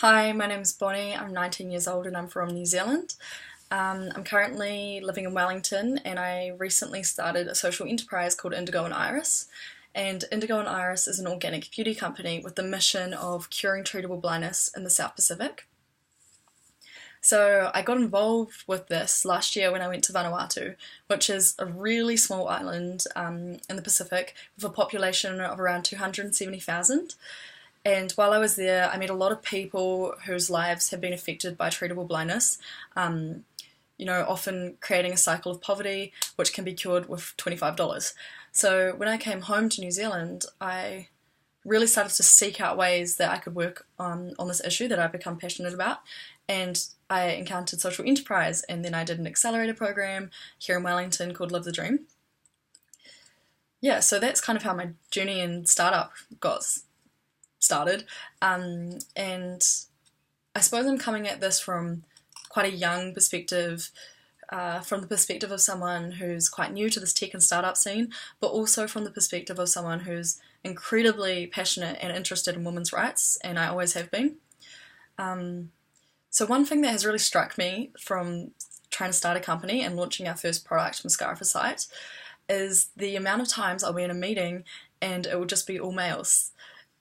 Hi, my name's Bonnie. I'm 19 years old and I'm from New Zealand. I'm currently living in Wellington and I recently started a social enterprise called Indigo and Iris. And Indigo and Iris is an organic beauty company with the mission of curing treatable blindness in the South Pacific. So I got involved with this last year when I went to Vanuatu, which is a really small island in the Pacific with a population of around 270,000. And while I was there, I met a lot of people whose lives have been affected by treatable blindness, often creating a cycle of poverty, which can be cured with $25. So when I came home to New Zealand, I really started to seek out ways that I could work on this issue that I've become passionate about. And I encountered social enterprise, and then I did an accelerator program here in Wellington called Live the Dream. Yeah, so that's kind of how my journey in startup got started. And I suppose I'm coming at this from quite a young perspective, from the perspective of someone who's quite new to this tech and startup scene, but also from the perspective of someone who's incredibly passionate and interested in women's rights, and I always have been. So one thing that has really struck me from trying to start a company and launching our first product, Mascara for Sight, is the amount of times I'll be in a meeting and it will just be all males.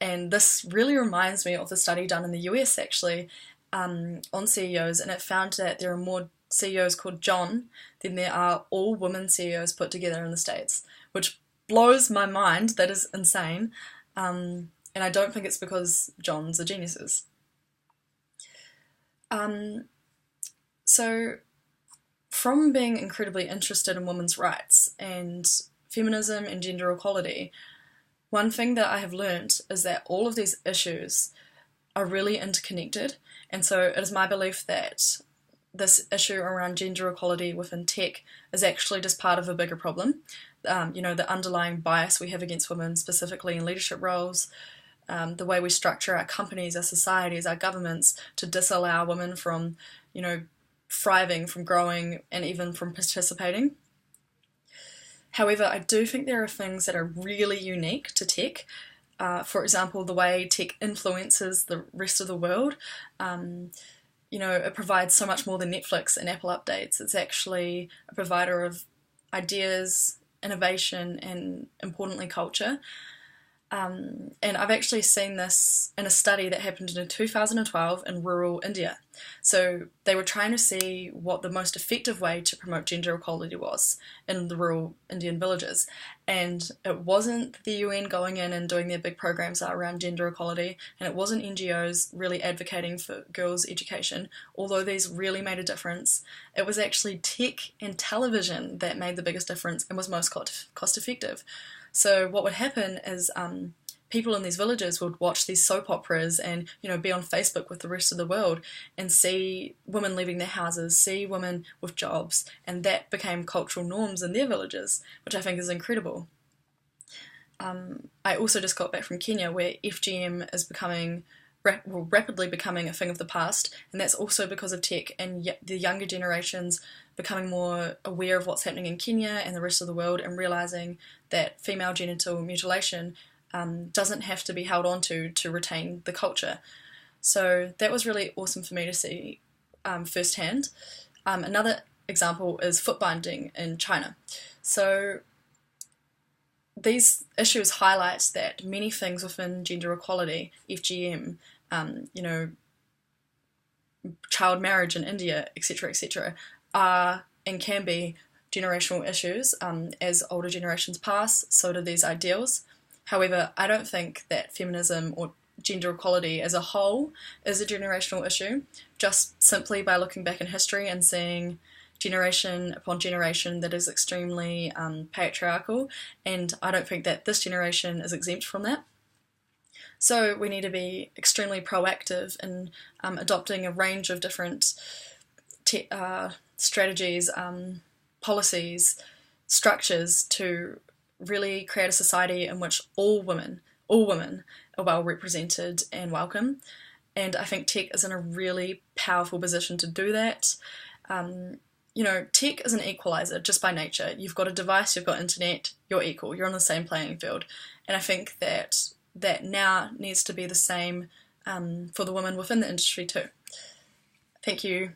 And this really reminds me of the study done in the US actually on CEOs, and it found that there are more CEOs called John than there are all women CEOs put together in the States, which blows my mind. That is insane. And I don't think it's because Johns are geniuses. So from being incredibly interested in women's rights and feminism and gender equality, one thing that I have learnt is that all of these issues are really interconnected, and so it is my belief that this issue around gender equality within tech is actually just part of a bigger problem. The underlying bias we have against women, specifically in leadership roles, the way we structure our companies, our societies, our governments to disallow women from, thriving, from growing, and even from participating. However, I do think there are things that are really unique to tech. For example, the way tech influences the rest of the world. It provides so much more than Netflix and Apple updates. It's actually a provider of ideas, innovation, and importantly, culture. And I've actually seen this in a study that happened in 2012 in rural India. So they were trying to see what the most effective way to promote gender equality was in the rural Indian villages. And it wasn't the UN going in and doing their big programs around gender equality, and it wasn't NGOs really advocating for girls' education, although these really made a difference. It was actually tech and television that made the biggest difference and was most cost effective. So what would happen is people in these villages would watch these soap operas and be on Facebook with the rest of the world and see women leaving their houses, see women with jobs, and that became cultural norms in their villages, which I think is incredible. I also just got back from Kenya, where FGM is rapidly becoming a thing of the past, and that's also because of tech and the younger generations becoming more aware of what's happening in Kenya and the rest of the world, and realising that female genital mutilation doesn't have to be held on to retain the culture. So that was really awesome for me to see firsthand. Another example is foot binding in China. So these issues highlight that many things within gender equality, FGM, child marriage in India, etc., are and can be generational issues. As older generations pass, so do these ideals. However, I don't think that feminism or gender equality as a whole is a generational issue, just simply by looking back in history and seeing generation upon generation that is extremely patriarchal, and I don't think that this generation is exempt from that. So we need to be extremely proactive in adopting a range of different strategies, policies, structures to really create a society in which all women are well represented and welcome. And I think tech is in a really powerful position to do that. Tech is an equalizer just by nature. You've got a device, you've got internet, you're equal, you're on the same playing field. And I think that now needs to be the same for the women within the industry too. Thank you